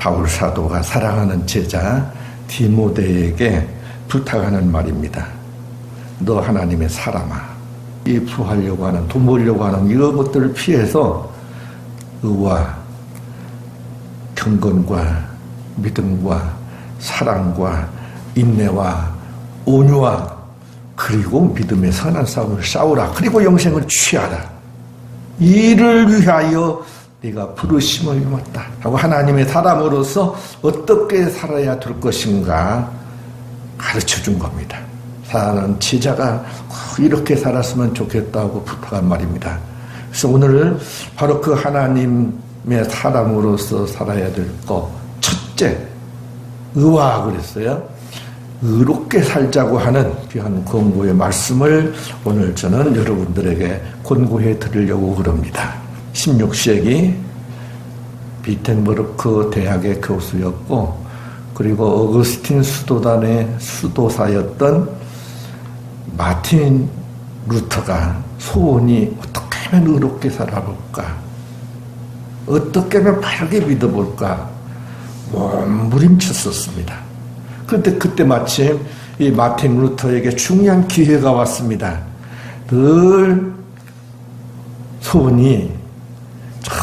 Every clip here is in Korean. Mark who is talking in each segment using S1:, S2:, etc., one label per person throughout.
S1: 바울 사도가 사랑하는 제자 디모데에게 부탁하는 말입니다. 너 하나님의 사람아, 이 부하려고 하는, 돈 벌려고 하는 이런 것들을 피해서 의와 경건과 믿음과 사랑과 인내와 온유와 그리고 믿음의 선한 싸움을 싸우라. 그리고 영생을 취하라. 이를 위하여 네가 부르심을 입었다 하고 하나님의 사람으로서 어떻게 살아야 될 것인가 가르쳐준 겁니다. 사랑하는 제자가 이렇게 살았으면 좋겠다고 부탁한 말입니다. 그래서 오늘 바로 그 하나님의 사람으로서 살아야 될 것, 첫째, 의와 그랬어요. 의롭게 살자고 하는 귀한 권고의 말씀을 오늘 저는 여러분들에게 권고해 드리려고 그럽니다. 16세기 비텐버르크 대학의 교수였고, 그리고 어거스틴 수도단의 수도사였던 마틴 루터가 소원이 어떻게 하면 의롭게 살아볼까, 어떻게 하면 바르게 믿어볼까 몸부림쳤었습니다. 그런데 그때 마침 이 마틴 루터에게 중요한 기회가 왔습니다. 늘 소원이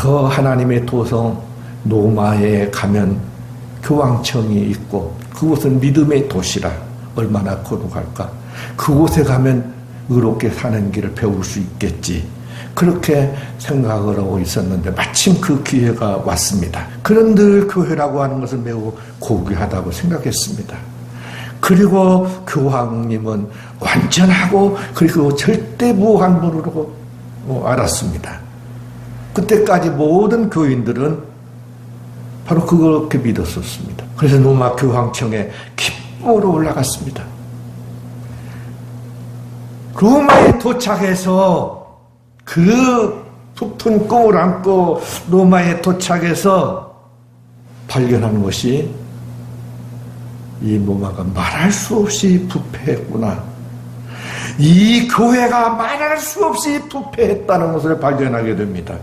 S1: 저 하나님의 도성 로마에 가면 교황청이 있고 그곳은 믿음의 도시라 얼마나 거룩할까, 그곳에 가면 의롭게 사는 길을 배울 수 있겠지, 그렇게 생각을 하고 있었는데 마침 그 기회가 왔습니다. 그런 늘 교회라고 하는 것은 매우 고귀하다고 생각했습니다. 그리고 교황님은 완전하고 그리고 절대 무한 분으로 알았습니다. 그때까지 모든 교인들은 바로 그렇게 믿었었습니다. 그래서 로마 교황청에 기쁨으로 올라갔습니다. 로마에 도착해서 그 부푼 꿈을 안고 로마에 도착해서 발견한 것이 이 로마가 말할 수 없이 부패했구나, 이 교회가 말할 수 없이 부패했다는 것을 발견하게 됩니다.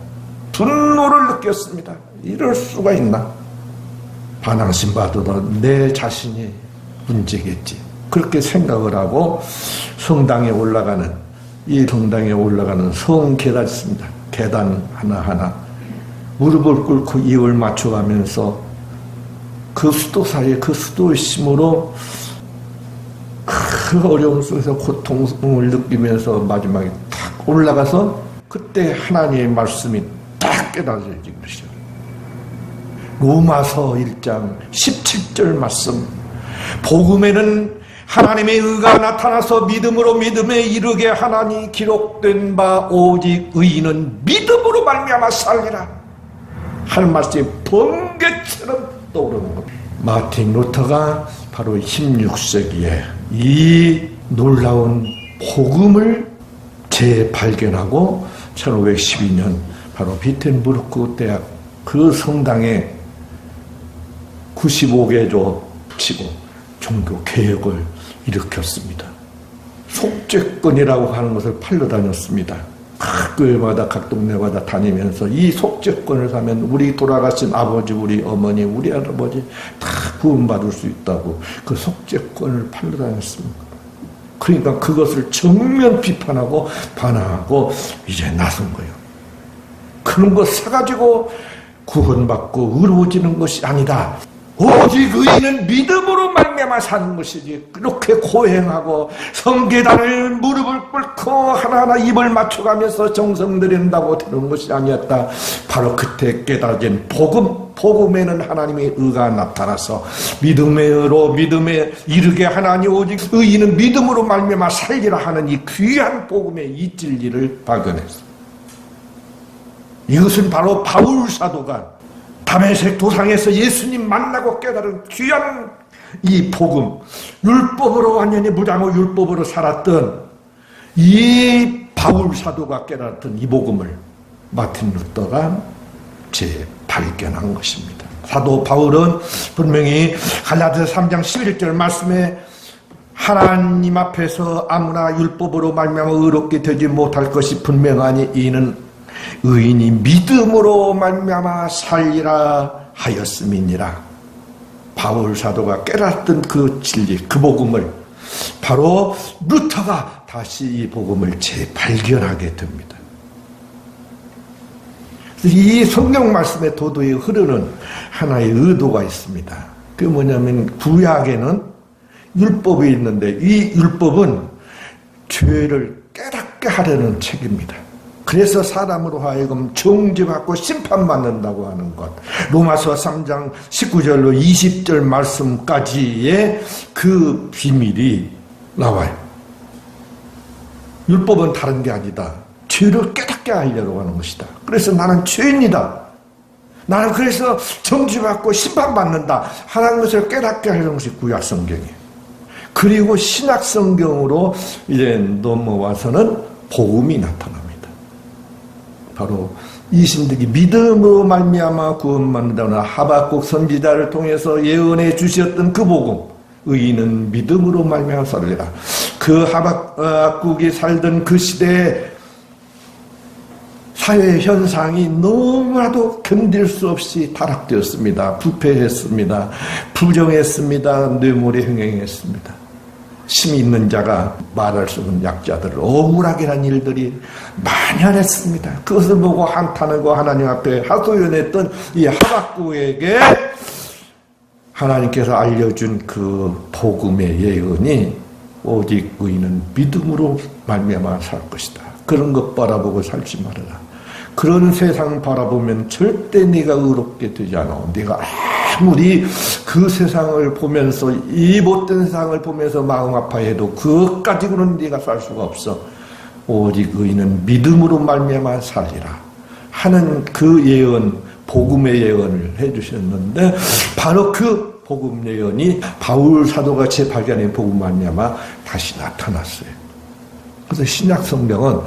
S1: 분노를 느꼈습니다. 이럴 수가 있나? 반항심 받아도 내 자신이 문제겠지, 그렇게 생각을 하고 성당에 올라가는, 이 성당에 올라가는 성계단이 있습니다. 계단 하나하나 무릎을 꿇고 입을 맞춰가면서 그 수도사의 그 수도심으로 그 어려움 속에서 고통을 느끼면서 마지막에 탁 올라가서 그때 하나님의 말씀이 딱 깨달아지는 것이죠. 로마서 1장 17절 말씀, 복음에는 하나님의 의가 나타나서 믿음으로 믿음에 이르게 하나니 기록된 바 오직 의인은 믿음으로 말미암아 살리라 할 말씀이 번개처럼 떠오르는 겁니다. 마틴 루터가 바로 16세기에 이 놀라운 복음을 재발견하고 1512년 바로 비텐부르크 대학 그 성당에 95개조 붙이고 종교 개혁을 일으켰습니다. 속죄권이라고 하는 것을 팔러 다녔습니다. 각 교회마다 각 동네마다 다니면서 이 속죄권을 사면 우리 돌아가신 아버지, 우리 어머니, 우리 할아버지 다 구원받을 수 있다고 그 속죄권을 팔러 다녔습니다. 그러니까 그것을 정면 비판하고 반항하고 이제 나선 거예요. 그런 거 사가지고 구원받고 의로워지는 것이 아니다. 오직 의인은 믿음으로 말미암아 사는 것이지, 그렇게 고행하고 성계단을 무릎을 꿇고 하나하나 입을 맞춰가면서 정성 들인다고 되는 것이 아니었다. 바로 그때 깨달아진 복음에는 하나님의 의가 나타나서 믿음으로 믿음에 이르게 하나니 오직 의인은 믿음으로 말미암아 살리라 하는 이 귀한 복음의 이 진리를 발견했어. 이것은 바로 바울 사도가 다메섹 도상에서 예수님 만나고 깨달은 귀한 이 복음, 율법으로 완전히 무장하고 율법으로 살았던 이 바울 사도가 깨달았던 이 복음을 마틴 루터가 재발견한 것입니다. 사도 바울은 분명히 갈라디아서 3장 11절 말씀에 하나님 앞에서 아무나 율법으로 말미암아 의롭게 되지 못할 것이 분명하니 이는 의인이 믿음으로 말미암아 살리라 하였음이니라. 바울 사도가 깨달았던 그 진리, 그 복음을 바로 루터가 다시 이 복음을 재발견하게 됩니다. 이 성경 말씀에 도도히 흐르는 하나의 의도가 있습니다. 그게 뭐냐면 구약에는 율법이 있는데 이 율법은 죄를 깨닫게 하려는 책입니다. 그래서 사람으로 하여금 정죄받고 심판받는다고 하는 것. 로마서 3장 19절로 20절 말씀까지의 그 비밀이 나와요. 율법은 다른 게 아니다. 죄를 깨닫게 하려고 하는 것이다. 그래서 나는 죄인이다. 나는 그래서 정죄받고 심판받는다. 하는 것을 깨닫게 하려는 것이 구약 성경이에요. 그리고 신약 성경으로 이제 넘어와서는 복음이 나타납니다. 바로 이신득이 믿음으로 말미암아 구원받는다는 하박국 선지자를 통해서 예언해 주셨던 그 복음. 의인은 믿음으로 말미암아 살리라. 그 하박국이 살던 그 시대에 사회 현상이 너무나도 견딜 수 없이 타락되었습니다. 부패했습니다. 부정했습니다. 뇌물에 흥행했습니다. 힘이 있는 자가 말할 수 없는 약자들을 억울하게 한 일들이 만연했습니다. 그것을 보고 한탄하고 하나님 앞에 하소연했던 이 하박국에게 하나님께서 알려준 그 복음의 예언이 오직 의인은 믿음으로 말미암아 살 것이다. 그런 것 바라보고 살지 말아라. 그런 세상 바라보면 절대 네가 의롭게 되지 않아. 네가 아무리 그 세상을 보면서 이 못된 세상을 보면서 마음 아파해도 그것 가지고는 네가 살 수가 없어. 오직 의인은 믿음으로 말미암아 살리라 하는 그 예언, 복음의 예언을 해주셨는데 바로 그 복음 예언이 바울 사도가 재발견한 복음 말미암아 다시 나타났어요. 그래서 신약 성경은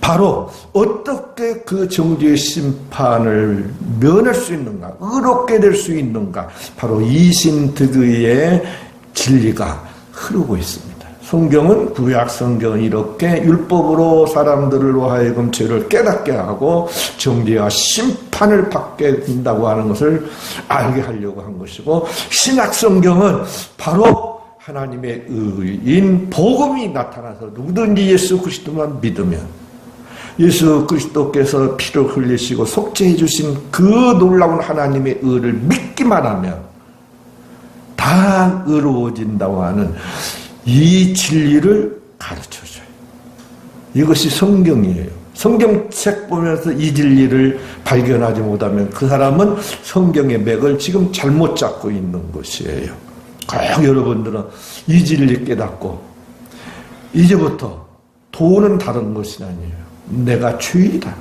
S1: 바로 어떻게 그 정죄의 심판을 면할 수 있는가, 의롭게 될 수 있는가, 바로 이신득의의 진리가 흐르고 있습니다. 성경은, 구약 성경은 이렇게 율법으로 사람들로 하여금 죄를 깨닫게 하고 정죄와 심판을 받게 된다고 하는 것을 알게 하려고 한 것이고, 신약 성경은 바로 하나님의 의인 복음이 나타나서 누구든지 예수 그리스도만 믿으면 예수 그리스도께서 피를 흘리시고 속죄해 주신 그 놀라운 하나님의 의를 믿기만 하면 다 의로워진다고 하는 이 진리를 가르쳐줘요. 이것이 성경이에요. 성경책 보면서 이 진리를 발견하지 못하면 그 사람은 성경의 맥을 지금 잘못 잡고 있는 것이에요. 꼭 여러분들은 이 진리 깨닫고 이제부터 도는 다른 것이 아니에요. 내가 죄이다.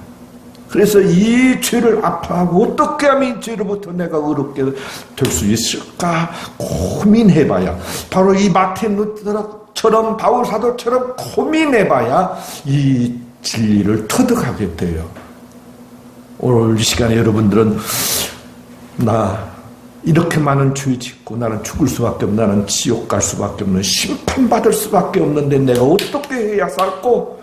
S1: 그래서 이 죄를 아파하고 어떻게 하면 이 죄로부터 내가 의롭게 될 수 있을까 고민해봐야, 바로 이 마틴 루터처럼 바울 사도처럼 고민해봐야 이 진리를 터득하게 돼요. 오늘 이 시간에 여러분들은 나 이렇게 많은 죄 짓고 나는 죽을 수밖에 없는, 나는 지옥 갈 수밖에 없는, 심판받을 수밖에 없는데 내가 어떻게 해야 살고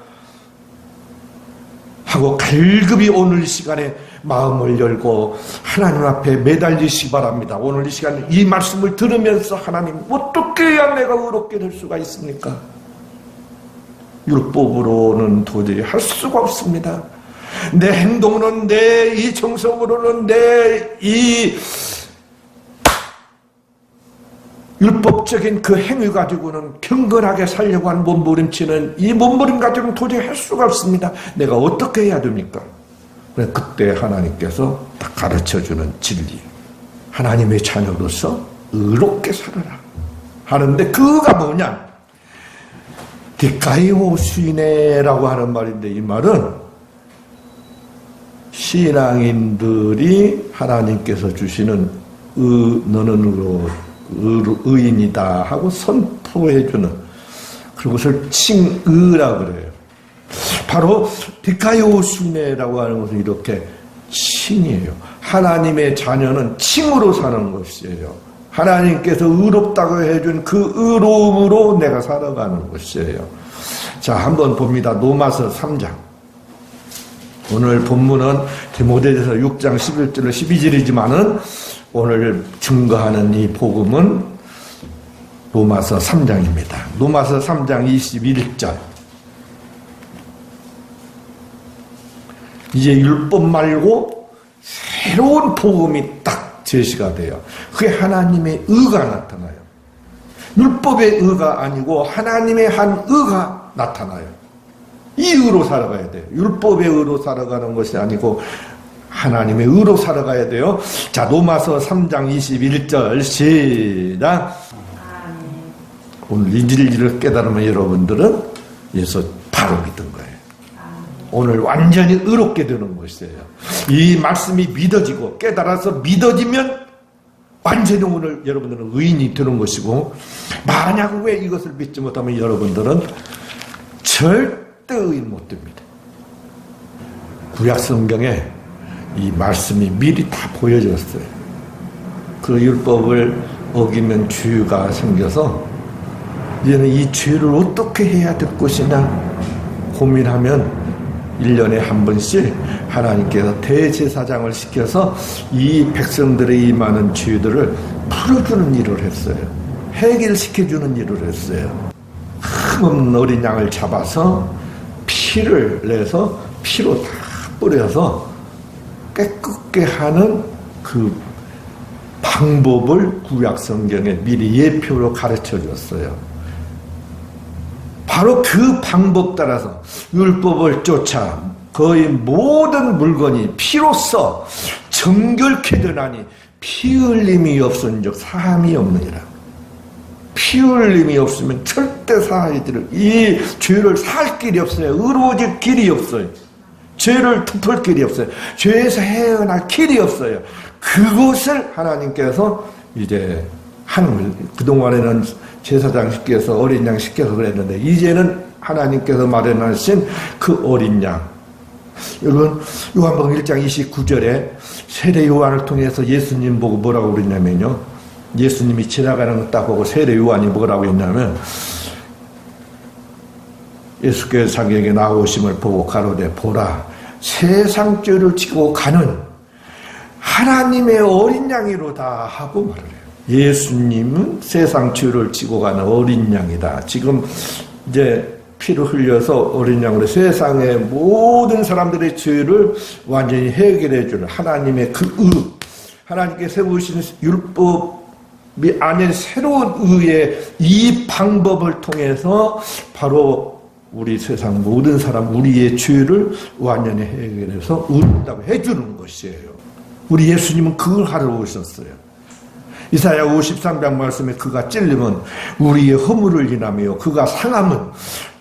S1: 하고 갈급히 오늘 이 시간에 마음을 열고 하나님 앞에 매달리시기 바랍니다. 오늘 이 시간에 이 말씀을 들으면서 하나님, 어떻게 해야 내가 의롭게 될 수가 있습니까? 율법으로는 도저히 할 수가 없습니다. 내 행동으로는, 내 이 정성으로는, 내 이 율법적인 그 행위 가지고는 경건하게 살려고 하는 몸부림치는 이 몸부림 가지고는 도저히 할 수가 없습니다. 내가 어떻게 해야 됩니까? 그때 하나님께서 딱 가르쳐주는 진리, 하나님의 자녀로서 의롭게 살아라 하는데, 그가 뭐냐? 디카이오 수이네라고 하는 말인데, 이 말은 신앙인들이 하나님께서 주시는 너는 의인이다 하고 선포해주는 그것을 칭의라고 그래요. 바로 디카이오수네라고 하는 것은 이렇게 칭이에요. 하나님의 자녀는 칭으로 사는 것이에요. 하나님께서 의롭다고 해준 그 의로움으로 내가 살아가는 것이에요. 자, 한번 봅니다. 로마서 3장. 오늘 본문은 디모데전서 6장 11절로 12절이지만은 오늘 증거하는 이 복음은 로마서 3장입니다. 로마서 3장 21절. 이제 율법 말고 새로운 복음이 딱 제시가 돼요. 그게 하나님의 의가 나타나요. 율법의 의가 아니고 하나님의 한 의가 나타나요. 이 의로 살아가야 돼요. 율법의 의로 살아가는 것이 아니고 하나님의 의로 살아가야 돼요. 자, 로마서 3장 21절 시작. 오늘 이 진리를 깨달으면 여러분들은 예수 바로 믿은 거예요. 오늘 완전히 의롭게 되는 것이에요. 이 말씀이 믿어지고 깨달아서 믿어지면 완전히 오늘 여러분들은 의인이 되는 것이고, 만약 왜 이것을 믿지 못하면 여러분들은 절대 의인 못 됩니다. 구약 성경에 이 말씀이 미리 다 보여졌어요. 그 율법을 어기면 죄가 생겨서 이제는 이 죄를 어떻게 해야 될 것이냐 고민하면 1년에 한 번씩 하나님께서 대제사장을 시켜서 이 백성들의 이 많은 죄들을 풀어주는 일을 했어요. 해결시켜주는 일을 했어요. 흠없는 어린 양을 잡아서 피를 내서 피로 다 뿌려서 깨끗게 하는 그 방법을 구약 성경에 미리 예표로 가르쳐 줬어요. 바로 그 방법 따라서 율법을 쫓아 거의 모든 물건이 피로써 정결케 되나니 피 흘림이 없은즉 사함이 없느니라. 피 흘림이 없으면 절대 사하지를 이 죄를 살 길이 없어요. 의로워질 길이 없어요. 죄를 덮을 길이 없어요. 죄에서 헤어날 길이 없어요. 그것을 하나님께서 이제 하는 거예요. 그동안에는 제사장 시켜서 어린 양 시켜서 그랬는데 이제는 하나님께서 마련하신 그 어린 양. 여러분 요한복음 1장 29절에 세례 요한을 통해서 예수님 보고 뭐라고 그랬냐면요. 예수님이 지나가는 거 딱 보고 세례 요한이 뭐라고 했냐면 예수께서 자기에게 나오심을 보고 가로되 보라 세상 죄를 지고 가는 하나님의 어린 양이로다 하고 말을 해요. 예수님은 세상 죄를 지고 가는 어린 양이다. 지금 이제 피를 흘려서 어린 양으로 세상의 모든 사람들의 죄를 완전히 해결해 주는 하나님의 그 의, 하나님께 세우신 율법이 아닌 새로운 의의 이 방법을 통해서 바로 우리 세상 모든 사람 우리의 죄를 완전히 해결해서 의롭다고 해주는 것이에요. 우리 예수님은 그걸 하러 오셨어요. 이사야 53장 말씀에 그가 찔림은 우리의 허물을 인하며 그가 상함은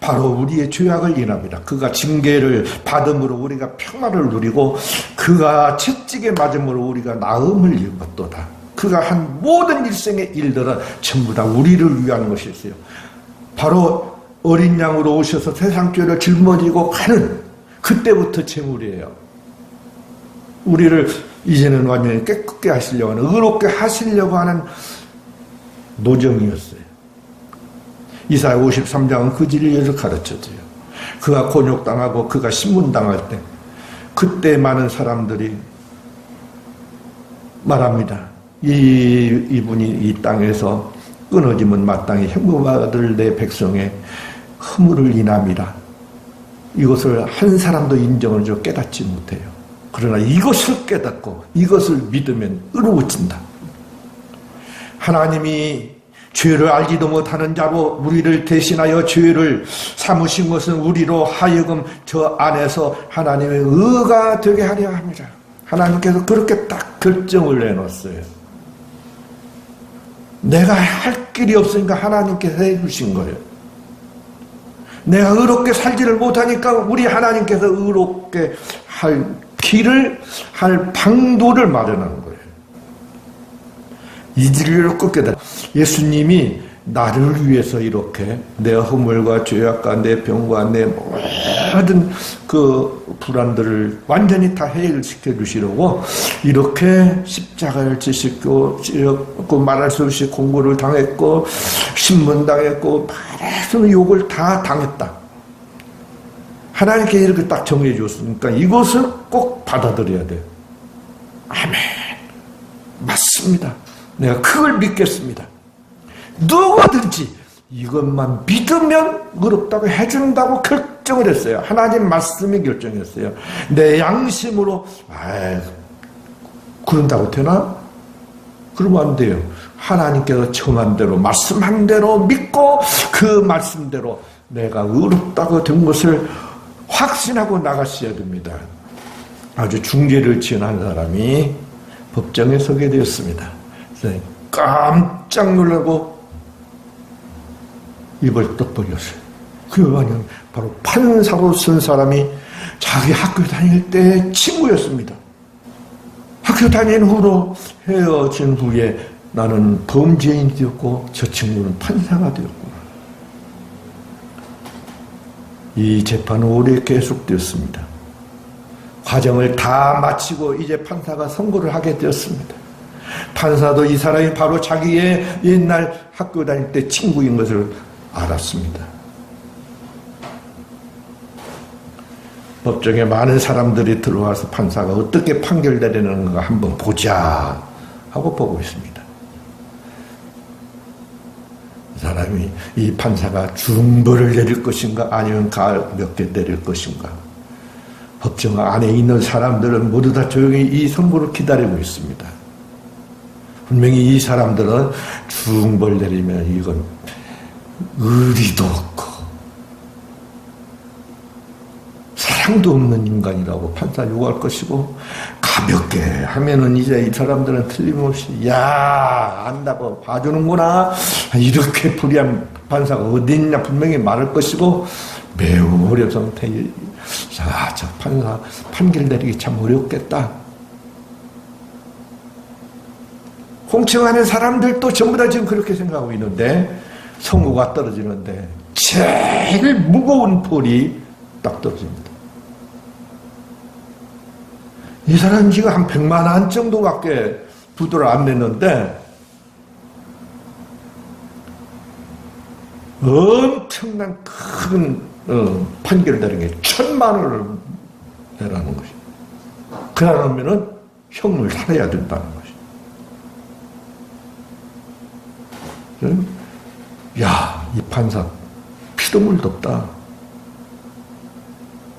S1: 바로 우리의 죄악을 인합니다. 그가 징계를 받음으로 우리가 평화를 누리고 그가 채찍에 맞음으로 우리가 나음을 입었도다. 그가 한 모든 일생의 일들은 전부 다 우리를 위한 것이었어요. 바로 어린 양으로 오셔서 세상 죄를 짊어지고 가는 그때부터 제물이에요. 우리를 이제는 완전히 깨끗게 하시려고 하는 의롭게 하시려고 하는 노정이었어요. 이사야 53장은 그 진리를 가르쳐줘요. 그가 곤욕당하고 그가 신문당할 때 그때 많은 사람들이 말합니다. 이분이 이 땅에서 끊어지면 마땅히 형벌받을 내 백성의 허물을 인함이라. 이것을 한 사람도 인정을 좀 깨닫지 못해요. 그러나 이것을 깨닫고 이것을 믿으면 의로워진다. 하나님이 죄를 알지도 못하는 자로 우리를 대신하여 죄를 삼으신 것은 우리로 하여금 저 안에서 하나님의 의가 되게 하려 합니다. 하나님께서 그렇게 딱 결정을 내놓았어요. 내가 할 길이 없으니까 하나님께서 해주신 거예요. 내가 의롭게 살지를 못하니까 우리 하나님께서 의롭게 할 길을 할 방도를 마련하는 거예요. 이 진리를 꼭 깨달아. 예수님이 나를 위해서 이렇게 내 허물과 죄악과 내 병과 내 모든 그 불안들을 완전히 다 해결시켜 주시려고 이렇게 십자가를 지시고 말할 수 없이 공고를 당했고 신문당했고 말할 수 없는 욕을 다 당했다. 하나님께 이렇게 딱 정해 줬으니까 이것을 꼭 받아들여야 돼요. 아멘. 맞습니다. 내가 그걸 믿겠습니다. 누구든지 이것만 믿으면 의롭다고 해준다고 결정을 했어요. 하나님 말씀이 결정했어요. 내 양심으로 그런다고 되나? 그러면 안 돼요. 하나님께서 정한 대로 말씀한 대로 믿고 그 말씀대로 내가 의롭다고 된 것을 확신하고 나가셔야 됩니다. 아주 중죄를 지은 사람이 법정에 서게 되었습니다. 깜짝 놀라고 입을 떡 벌렸어요. 그 여관이 바로 판사로 쓴 사람이 자기 학교 다닐 때 친구였습니다. 학교 다닌 후로 헤어진 후에 나는 범죄인이 되었고 저 친구는 판사가 되었고, 이 재판은 오래 계속되었습니다. 과정을 다 마치고 이제 판사가 선고를 하게 되었습니다. 판사도 이 사람이 바로 자기의 옛날 학교 다닐 때 친구인 것을 알았습니다. 법정에 많은 사람들이 들어와서 판사가 어떻게 판결 내리는가 한번 보자 하고 보고 있습니다. 이 판사가 중벌을 내릴 것인가 아니면 가볍게 내릴 것인가. 법정 안에 있는 사람들은 모두 다 조용히 이 선고를 기다리고 있습니다. 분명히 이 사람들은 중벌 내리면 이건 의리도 없고 사랑도 없는 인간이라고 판사 요구할 것이고, 가볍게 하면은 이제 이 사람들은 틀림없이 야 안다고 봐주는구나 이렇게 불의한 판사가 어디 있냐 분명히 말할 것이고, 매우 어려운 상태에 저 판사 판결 내리기 참 어렵겠다. 홍청하는 사람들도 전부 다 지금 그렇게 생각하고 있는데, 선고가 떨어지는데 제일 무거운 벌이 딱 떨어집니다. 이 사람 지금 한 100만 원 정도밖에 부도를 안 냈는데 엄청난 큰 판결을 내린 게 1000만 원을 내라는 것이. 그러면은 형을 살아야 된다는 것이. 야, 이 판사 피도 물도 없다.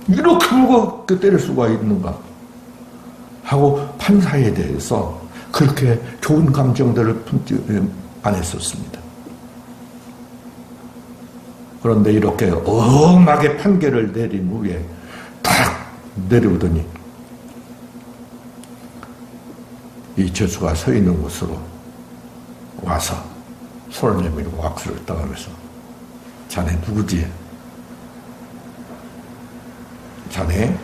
S1: 이렇게 무겁게 때릴 수가 있는가 하고 판사에 대해서 그렇게 좋은 감정들을 품지 안 했었습니다. 그런데 이렇게 엄하게 판결을 내린 후에 탁 내려오더니 이 저수가 서 있는 곳으로 와서 손을 내밀고 악수를 떠가면서 자네 누구지? 자네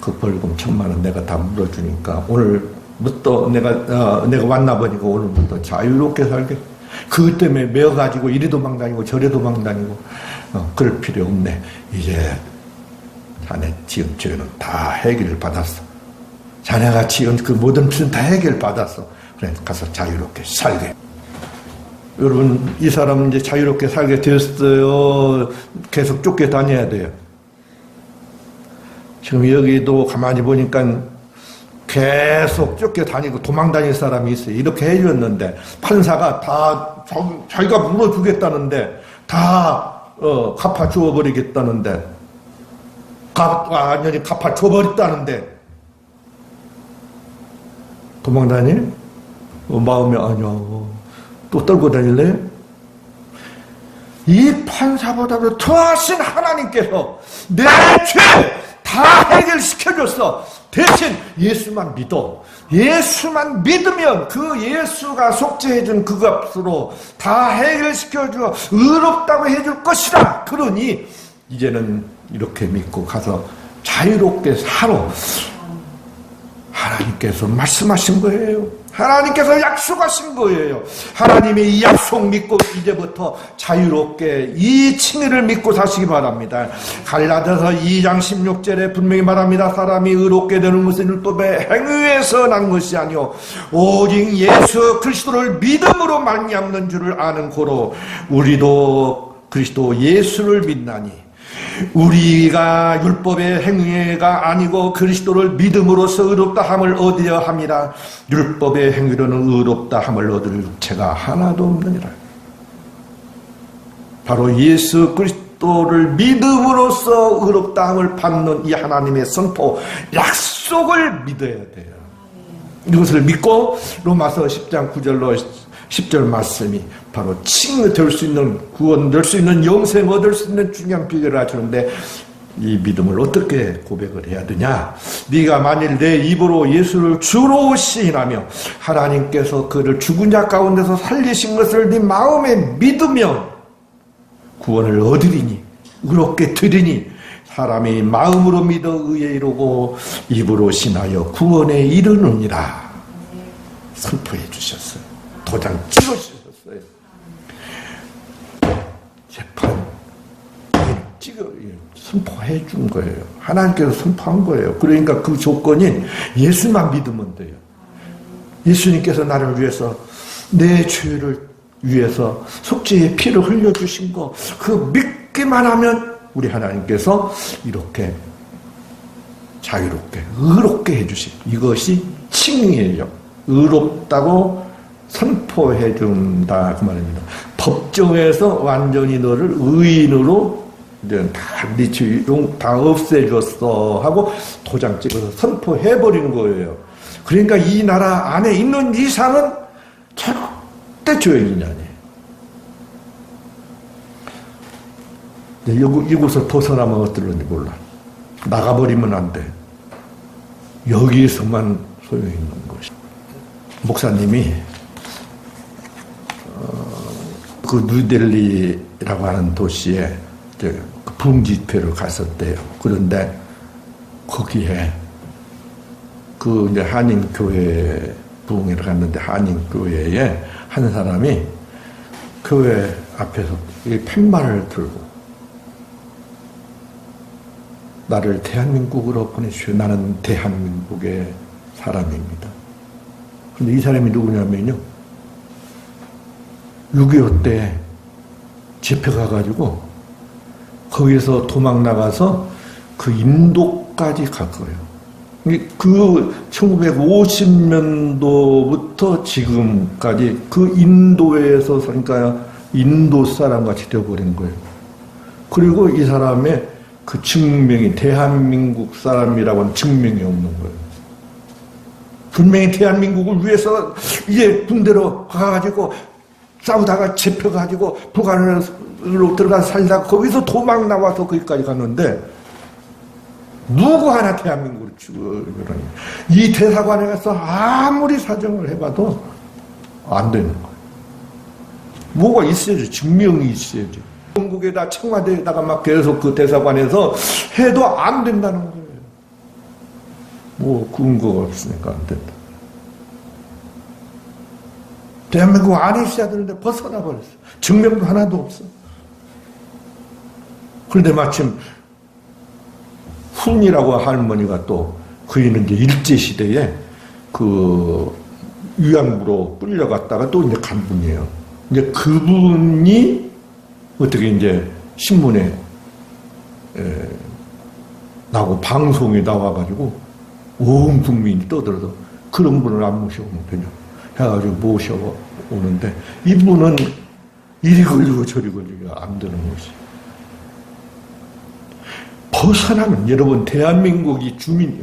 S1: 그 벌금 1000만 원 내가 다 물어주니까 오늘부터 내가 왔나 보니까 오늘부터 자유롭게 살게. 그것 때문에 매어가지고 이리 도망다니고 저리 도망다니고 그럴 필요 없네. 이제 자네 지은 죄는 다 해결을 받았어. 자네가 지은 그 모든 죄는 다 해결받았어. 그래 가서 자유롭게 살게. 여러분, 이 사람은 이제 자유롭게 살게 되었어요? 계속 쫓겨다녀야 돼요? 지금 여기도 가만히 보니까 계속 쫓겨다니고 도망다닐 사람이 있어요. 이렇게 해줬는데 판사가 다 자기가 물어주겠다는데 다 갚아주어 버리겠다는데 완전히 갚아줘 버렸다는데 도망다니? 마음이 아니야. 또 떨고 다닐래? 이 판사보다도 더하신 하나님께서 내 죄 다 해결시켜줬어. 대신 예수만 믿어. 예수만 믿으면 그 예수가 속죄해준 그 값으로 다 해결시켜주어 의롭다고 해줄 것이다. 그러니 이제는 이렇게 믿고 가서 자유롭게 살아. 하나님께서 말씀하신 거예요. 하나님께서 약속하신 거예요. 하나님의 이 약속 믿고 이제부터 자유롭게 이 칭의를 믿고 사시기 바랍니다. 갈라디아서 2장 16절에 분명히 말합니다. 사람이 의롭게 되는 것은 율법의 행위에서 난 것이 아니요 오직 예수 그리스도를 믿음으로 말미암는 줄을 아는 고로 우리도 그리스도 예수를 믿나니 우리가 율법의 행위가 아니고 그리스도를 믿음으로써 의롭다 함을 얻으려 함이라. 율법의 행위로는 의롭다 함을 얻을 육체가 하나도 없느니라. 바로 예수 그리스도를 믿음으로써 의롭다 함을 받는 이 하나님의 선포, 약속을 믿어야 돼요. 이것을 믿고 로마서 10장 9절로 10절 말씀이 바로 칭될 수 있는, 구원될 수 있는, 영생 얻을 수 있는 중요한 비결을 알려주는데, 이 믿음을 어떻게 고백을 해야 되냐? 네가 만일 내 입으로 예수를 주로 시인하며 하나님께서 그를 죽은 자 가운데서 살리신 것을 네 마음에 믿으면 구원을 얻으리니, 의롭게 되리니, 사람이 마음으로 믿어 의에 이르고 입으로 신하여 구원에 이르느니라. 선포해 주셨어요. 도장 찍어 주셨어요. 재판 찍어 선포해 준 거예요. 하나님께서 선포한 거예요. 그러니까 그 조건이 예수만 믿으면 돼요. 예수님께서 나를 위해서, 내 죄를 위해서 속죄의 피를 흘려주신 거, 그 믿기만 하면 우리 하나님께서 이렇게 자유롭게, 의롭게 해주신, 이것이 칭의예요. 의롭다고 선포해 준다 그 말입니다. 법정에서 완전히 너를 의인으로 이제 다 네 죄용 다 없애줬어 하고 도장 찍어서 선포해 버리는 거예요. 그러니까 이 나라 안에 있는 이상은 절대 죄인이 아니에요. 이곳을 벗어나면 어떨런지 몰라. 나가버리면 안 돼. 여기에서만 소용이 있는 것이. 목사님이 그 뉴델리라고 하는 도시에 부흥 집회를 갔었대요. 그런데 거기에 그 이제 한인교회 부흥회를 갔는데, 한인교회에 한 사람이 교회 앞에서 이 팻말을 들고 나를 대한민국으로 보내주시오. 나는 대한민국의 사람입니다. 그런데 이 사람이 누구냐면요, 6.25 때 집회 가가지고 거기서 도망 나가서 그 인도까지 갈 거예요. 그 1950년도부터 지금까지 그 인도에서, 그러니까 인도 사람같이 되어버린 거예요. 그리고 이 사람의 그 증명이 대한민국 사람이라고 하는 증명이 없는 거예요. 분명히 대한민국을 위해서 이제 군대로 가가지고 싸우다가 잡혀가지고 북한으로 들어가서 살다가 거기서 도망 나와서 거기까지 갔는데, 누구 하나 대한민국을 죽으라니. 이 대사관에 가서 아무리 사정을 해봐도 안 되는 거예요. 뭐가 있어야지, 증명이 있어야지. 한국에다 청와대에다가 막 계속 그 대사관에서 해도 안 된다는 거예요. 뭐 근거가 없으니까 안 된다. 대한민국 안에 있어야 되는데 벗어나 버렸어. 증명도 하나도 없어. 그런데 마침 훈이라고 할머니가 또, 그이는 이제 일제시대에 그 위안부로 끌려갔다가 또 이제 간 분이에요. 이제 그분이 어떻게 이제 신문에 나고 방송에 나와가지고 온 국민이 떠들어서 그런 분을 안 모셔오면 되냐 해가지고 모셔오는데, 이분은 이리 걸리고 저리 걸리고 안 되는 것이. 벗어나면, 여러분 대한민국이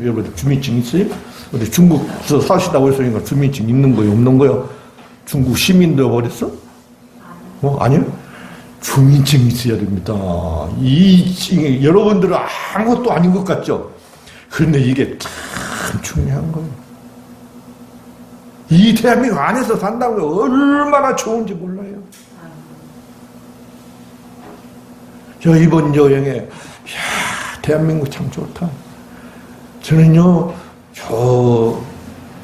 S1: 여러분 주민증 있어요? 어디 중국에서 사시다고 했으니까 주민증 있는 거요, 없는 거요? 중국 시민 되어버렸어? 아니요? 주민증이 있어야 됩니다. 이 증이 여러분들은 아무것도 아닌 것 같죠? 그런데 이게 참 중요한 거예요. 이 대한민국 안에서 산다는 게 얼마나 좋은지 몰라요. 저 이번 여행에 대한민국 참 좋다. 저는요, 저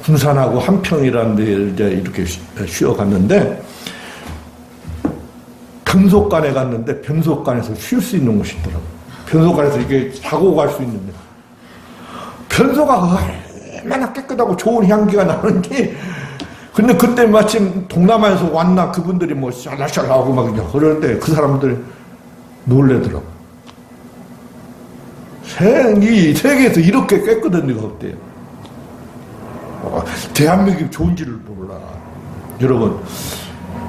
S1: 군산하고 한평이라는 데 이제 이렇게 쉬어갔는데, 변속관에 갔는데 변속관에서 쉴 수 있는 곳이 있더라고요. 변속관에서 이게 자고 갈 수 있는데, 변소가 얼마나 깨끗하고 좋은 향기가 나는지. 근데 그때 마침 동남아에서 왔나 그분들이 뭐 샬라샬라하고 막 그러는데 그 사람들이 놀래더라고. 이 세계에서 이렇게 깨끗한 데가 없대요. 대한민국이 좋은지를 몰라. 여러분,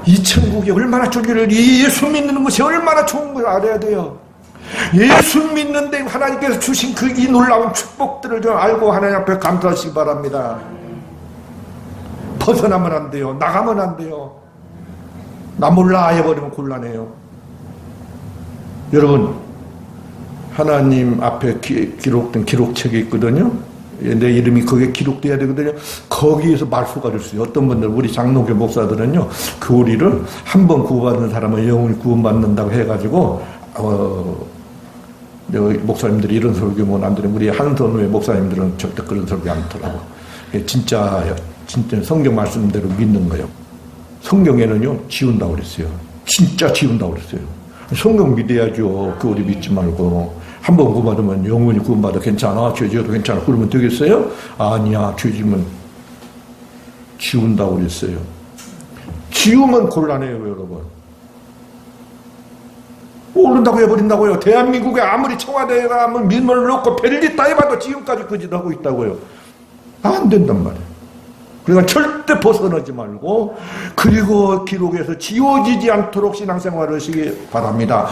S1: 이 천국이 얼마나 좋은지를, 예수 믿는 것이 얼마나 좋은 걸 알아야 돼요. 예수 믿는데 하나님께서 주신 그 이 놀라운 축복들을 좀 알고 하나님 앞에 감사하시기 바랍니다. 벗어나면 안 돼요. 나가면 안 돼요. 나 몰라 해버리면 곤란해요. 여러분, 하나님 앞에 기록된 기록책이 있거든요. 내 이름이 거기에 기록돼야 되거든요. 거기에서 말소가 될 수 있어요. 어떤 분들, 우리 장로교 목사들은요, 그 우리를 한 번 구원받는 사람은 영원히 구원받는다고 해가지고, 목사님들이 이런 설교면 안 되는, 우리 한선우의 목사님들은 절대 그런 설교 안 하더라고. 진짜 성경 말씀대로 믿는 거예요. 성경에는요, 지운다고 그랬어요. 진짜 지운다고 그랬어요. 성경 믿어야죠. 그 우리 믿지 말고. 한 번 구원받으면 영원히 구원받아. 괜찮아. 죄 지어도 괜찮아. 그러면 되겠어요? 아니야. 죄 지으면 지운다고 그랬어요. 지우면 곤란해요, 여러분. 모른다고 해버린다고요. 대한민국에 아무리 청와대가 아무리 민원을 넣고 별짓 다 해봐도 지금까지 그 짓 하고 있다고요. 안 된단 말이에요. 그러니까 절대 벗어나지 말고, 그리고 기록에서 지워지지 않도록 신앙생활을 하시기 바랍니다.